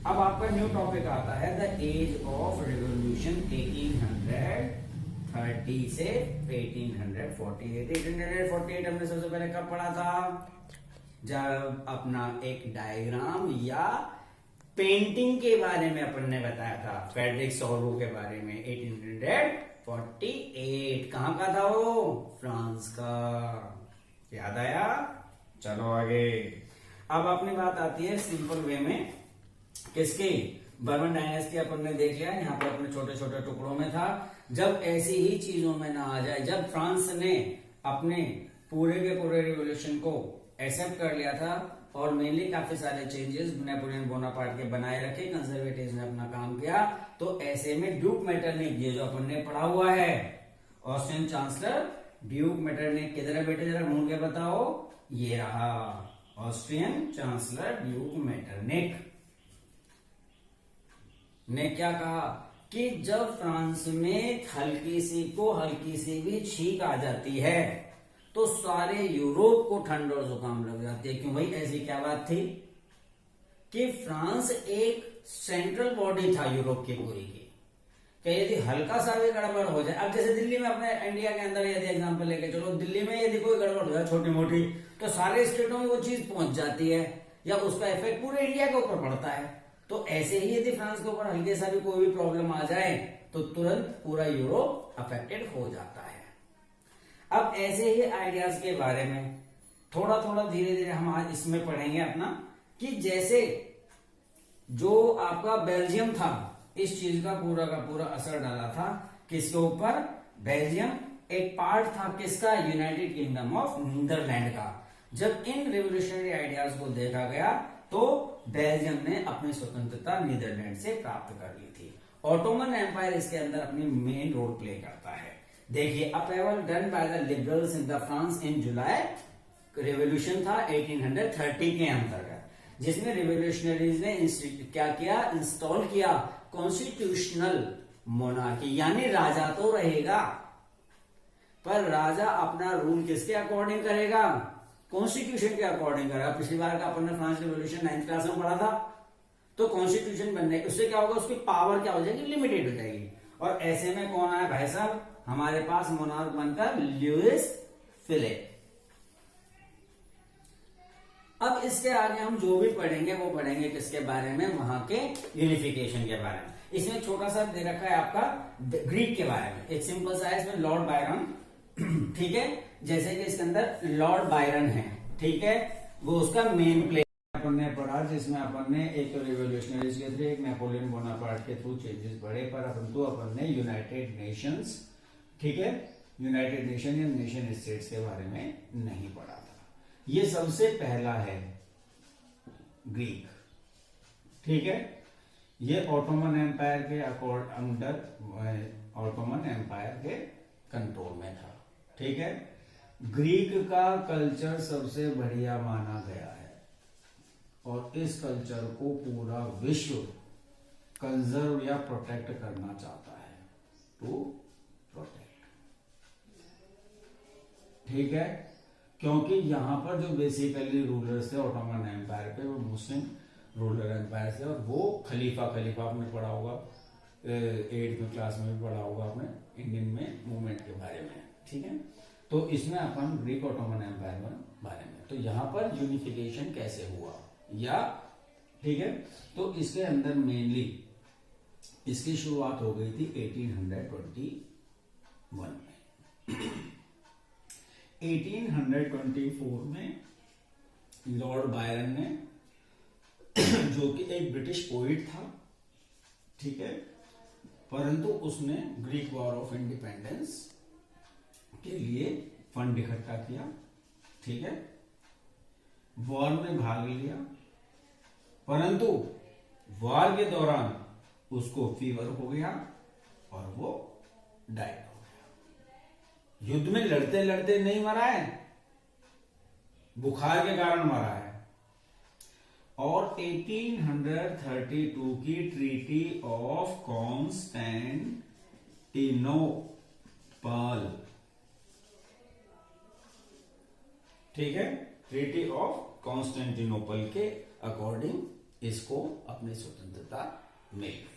अब आपका न्यू टॉपिक आता है द एज ऑफ रिवोल्यूशन 1830 से 1848। 1848 हमने सबसे पहले कब पढ़ा था? जब अपना एक डायग्राम या पेंटिंग के बारे में अपन ने बताया था, फ्रेडरिक सॉल्वो के बारे में। 1848 कहां का था वो? फ्रांस का। याद आया? चलो आगे। अब अपनी बात आती है सिंपल वे में, किसकी? बर्मन डायनेस्टी अपन ने देख लिया, यहाँ पर अपने छोटे छोटे टुकड़ों में था। जब ऐसी ही चीजों में ना आ जाए, जब फ्रांस ने अपने पूरे के पूरे रिवोल्यूशन को एक्सेप्ट कर लिया था और मेनली काफी सारे चेंजेस नेपोलियन बोनापार्ट के बनाए रखे, कंजर्वेटिव्स ने अपना काम किया, तो ऐसे में ड्यूक मेटरनिक, ये जो अपन ने पढ़ा हुआ है, ऑस्ट्रियन चांसलर ड्यूक मेटरनिक किधर है बेटे, जरा ढूंढ के बताओ। ये रहा ऑस्ट्रियन चांसलर ड्यूक मेटरनिक ने क्या कहा कि जब फ्रांस में हल्की सी भी छींक आ जाती है तो सारे यूरोप को ठंड और जुकाम लग जाती है। क्यों भाई? ऐसी क्या बात थी कि फ्रांस एक सेंट्रल बॉडी था यूरोप की पूरी की, कि यदि हल्का सा भी गड़बड़ हो जाए, अब जैसे दिल्ली में अपने इंडिया के अंदर यदि एग्जांपल लेके चलो, दिल्ली में यदि कोई गड़बड़ हो जाए छोटी मोटी, तो सारे स्टेटों में वो चीज पहुंच जाती है या उसका इफेक्ट पूरे इंडिया के ऊपर पड़ता है। तो ऐसे ही यदि फ्रांस के ऊपर हल्के सा भी कोई भी प्रॉब्लम आ जाए तो तुरंत पूरा यूरोप अफेक्टेड हो जाता है। अब ऐसे ही आइडियाज के बारे में थोड़ा थोड़ा धीरे धीरे हम आज इसमें पढ़ेंगे अपना, कि जैसे जो आपका बेल्जियम था, इस चीज का पूरा असर डाला था किसके ऊपर? बेल्जियम एक पार्ट था किसका? यूनाइटेड किंगडम ऑफ नीदरलैंड का। जब इन रेवोल्यूशनरी आइडियाज को देखा गया तो बेल्जियम ने अपनी स्वतंत्रता नीदरलैंड से प्राप्त कर ली थी। ऑटोमन एम्पायर इसके अंदर अपनी मेन रोल प्ले करता है। देखिए, upheaval done by the liberals in the France in July, revolution था 1830 के अंतर्गत, जिसमें रिवोल्यूशनरीज ने क्या किया? इंस्टॉल किया कॉन्स्टिट्यूशनल मोनार्की, यानी राजा तो रहेगा पर राजा अपना रूल किसके अकॉर्डिंग करेगा? कॉन्स्टिट्यूशन के अकॉर्डिंग करेगा। पिछली बार का अपन ने फ्रांस रिवोल्यूशन 9th क्लास में पढ़ा था, तो कॉन्स्टिट्यूशन बनने उससे क्या होगा? उसकी पावर क्या हो जाएगी? लिमिटेड हो जाएगी। और ऐसे में कौन आया भाई साहब हमारे पास मोनार्क बनकर? Louis Philippe. अब इसके आगे हम जो भी पढ़ेंगे वो पढ़ेंगे किसके बारे में? वहां के यूनिफिकेशन के बारे में। इसमें छोटा सा दे रखा है आपका ग्रीक के बारे में, एक सिंपल सा है इसमें लॉर्ड बायरन, ठीक है, जैसे कि इसके अंदर लॉर्ड बायरन है, ठीक है, वो उसका मेन प्ले अपन ने पढ़ा, जिसमें अपन ने एक तो रिवोल्यूशनरीज के थ्रू, एक नेपोलियन बोनापार्ट के थ्रू चेंजेस पढ़े, पर अपन ने यूनाइटेड नेशंस, ठीक है, यूनाइटेड नेशन या नेशन स्टेट्स के बारे में नहीं पढ़ा था। ये सबसे पहला है ग्रीक, ठीक है, ये ऑटोमन एम्पायर के अंडर, ऑटोमन एम्पायर के कंट्रोल में था, ठीक है। ग्रीक का कल्चर सबसे बढ़िया माना गया है और इस कल्चर को पूरा विश्व कंजर्व या प्रोटेक्ट करना चाहता है, टू प्रोटेक्ट, ठीक है, क्योंकि यहां पर जो बेसिकली रूलर्स थे ऑटोमन एम्पायर पे, वो मुस्लिम रूलर एम्पायर थे, और वो खलीफा आपने पढ़ा होगा 8th क्लास में भी पढ़ा होगा आपने इंडियन में मूवमेंट के बारे में, ठीक है। तो इसमें अपन ग्रीक ऑटोमन एम्पायर के बारे में, तो यहां पर यूनिफिकेशन कैसे हुआ या, ठीक है, तो इसके अंदर मेनली इसकी शुरुआत हो गई थी 1821 में। 1824 में लॉर्ड बायरन ने, जो कि एक ब्रिटिश पोइट था, ठीक है, परंतु उसने ग्रीक वॉर ऑफ इंडिपेंडेंस के लिए फंड इकट्ठा किया, ठीक है, वॉर में भाग लिया, परंतु वॉर के दौरान उसको फीवर हो गया और वो डाइड हो गया। युद्ध में लड़ते लड़ते नहीं मरा है, बुखार के कारण मरा है। और 1832 की ट्रीटी ऑफ कॉन्स्टेंटिनोपल, ठीक है, ट्रीटी ऑफ कॉन्स्टेंटिनोपल के अकॉर्डिंग इसको अपनी स्वतंत्रता मिल गई।